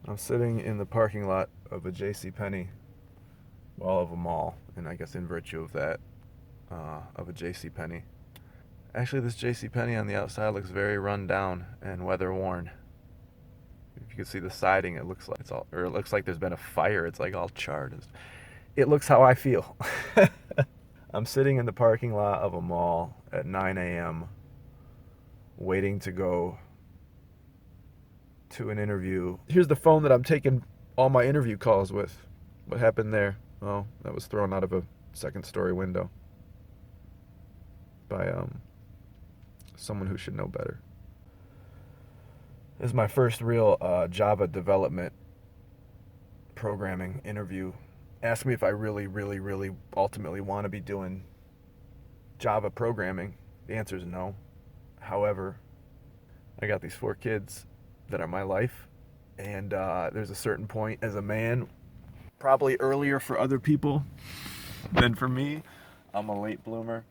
I'm sitting in the parking lot of a JCPenney, well, of a mall, and I guess in virtue of that, of a JCPenney. Actually, this JCPenney on the outside looks very run down and weather worn. If you can see the siding, it looks like it looks like there's been a fire. It's like all charred. It looks how I feel. I'm sitting in the parking lot of a mall at 9 a.m. waiting to go to an interview. Here's the phone that I'm taking all my interview calls with. What happened there? Oh, that was thrown out of a second story window by someone who should know better. This is my first real Java development programming interview. Ask me if I really, really, really ultimately want to be doing Java programming. The answer is no. However, I got these 4 kids that are my life, and there's a certain point as a man, probably earlier for other people than for me. I'm a late bloomer,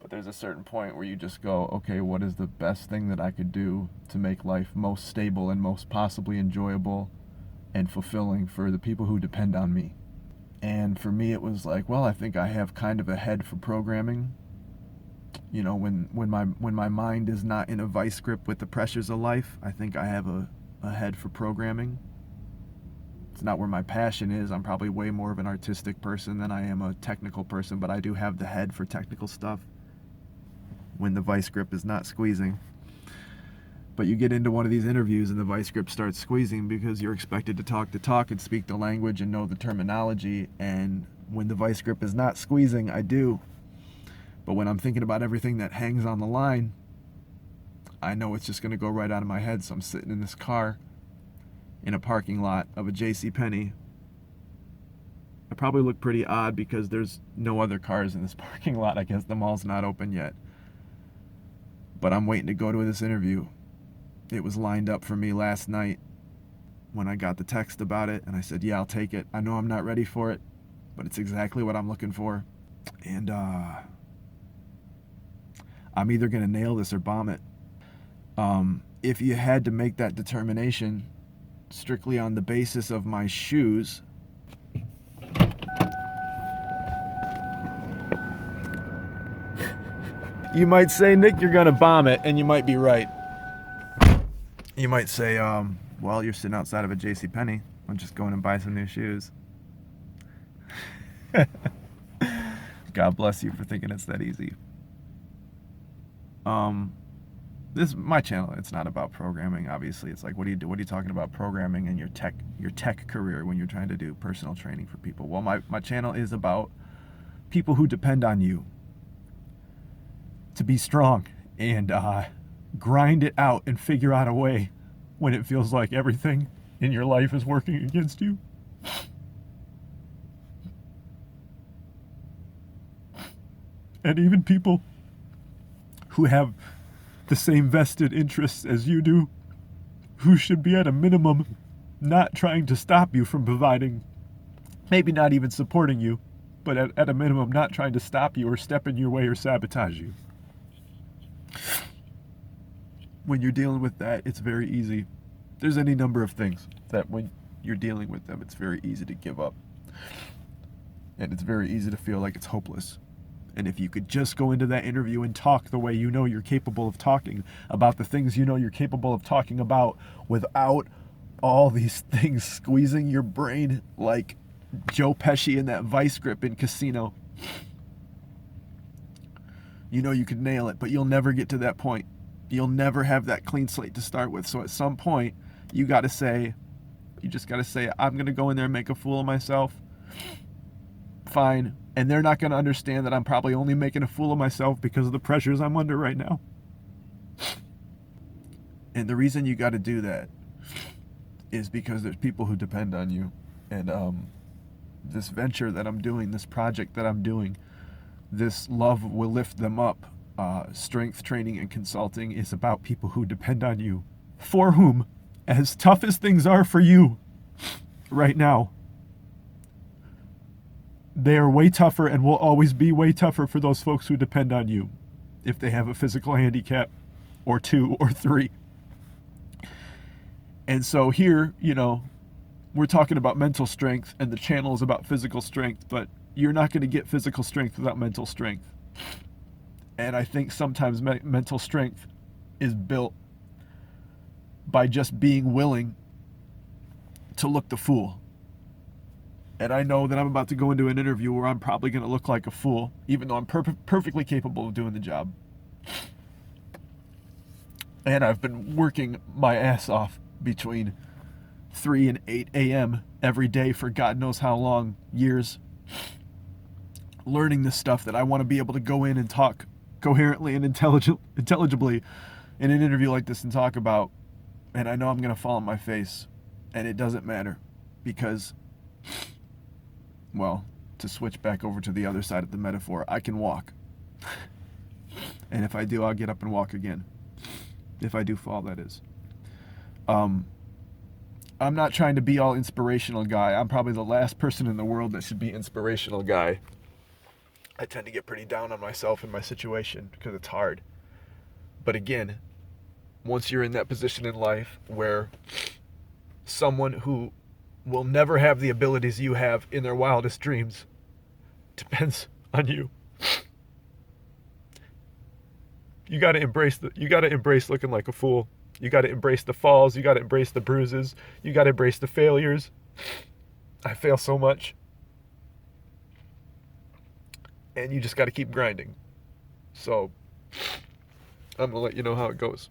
but there's a certain point where you just go, okay, what is the best thing that I could do to make life most stable and most possibly enjoyable and fulfilling for the people who depend on me? And for me, it was like, well, I think I have kind of a head for programming. You know, when my mind is not in a vice grip with the pressures of life, I think I have a head for programming. It's not where my passion is. I'm probably way more of an artistic person than I am a technical person, but I do have the head for technical stuff when the vice grip is not squeezing. But you get into one of these interviews and the vice grip starts squeezing because you're expected to talk and speak the language and know the terminology. And when the vice grip is not squeezing, I do. But when I'm thinking about everything that hangs on the line, I know it's just going to go right out of my head. So I'm sitting in this car in a parking lot of a JCPenney. I probably look pretty odd because there's no other cars in this parking lot. I guess the mall's not open yet. But I'm waiting to go to this interview. It was lined up for me last night when I got the text about it, and I said, yeah, I'll take it. I know I'm not ready for it, but it's exactly what I'm looking for. And I'm either going to nail this or bomb it. If you had to make that determination strictly on the basis of my shoes, you might say, Nick, you're going to bomb it, and you might be right. You might say, well, you're sitting outside of a JCPenney. I'm just going and buy some new shoes. God bless you for thinking it's that easy. This is my channel. It's not about programming. Obviously, it's like, what do you do? What are you talking about programming in your tech career when you're trying to do personal training for people? Well, my channel is about people who depend on you to be strong and grind it out and figure out a way when it feels like everything in your life is working against you. And even people who have the same vested interests as you do, who should be at a minimum not trying to stop you from providing, maybe not even supporting you, but at a minimum not trying to stop you or step in your way or sabotage you. When you're dealing with that, it's very easy. There's any number of things that when you're dealing with them, it's very easy to give up. And it's very easy to feel like it's hopeless. And if you could just go into that interview and talk the way you know you're capable of talking about the things you know you're capable of talking about without all these things squeezing your brain like Joe Pesci in that vice grip in Casino, you know you could nail it, but you'll never get to that point. You'll never have that clean slate to start with. So at some point, you just got to say, I'm going to go in there and make a fool of myself. Fine. And they're not going to understand that I'm probably only making a fool of myself because of the pressures I'm under right now. And the reason you got to do that is because there's people who depend on you. And this venture that I'm doing, this project that I'm doing, this love will lift them up. Strength training and consulting is about people who depend on you, for whom, as tough as things are for you right now, they are way tougher and will always be way tougher for those folks who depend on you if they have a physical handicap or 2 or 3. And so here, we're talking about mental strength, and the channel is about physical strength, but you're not going to get physical strength without mental strength. And I think sometimes mental strength is built by just being willing to look the fool. And I know that I'm about to go into an interview where I'm probably going to look like a fool, even though I'm perfectly capable of doing the job. And I've been working my ass off between 3 and 8 a.m. every day for God knows how long, years, learning this stuff that I want to be able to go in and talk coherently and intelligibly in an interview like this and talk about. And I know I'm going to fall on my face, and it doesn't matter because, well, to switch back over to the other side of the metaphor, I can walk. And if I do, I'll get up and walk again. If I do fall, that is. I'm not trying to be all inspirational guy. I'm probably the last person in the world that should be inspirational guy. I tend to get pretty down on myself and my situation because it's hard. But again, once you're in that position in life where someone who will never have the abilities you have in their wildest dreams depends on you. You got to embrace looking like a fool. You got to embrace the falls, you got to embrace the bruises, you got to embrace the failures. I fail so much. And you just got to keep grinding. So I'm going to let you know how it goes.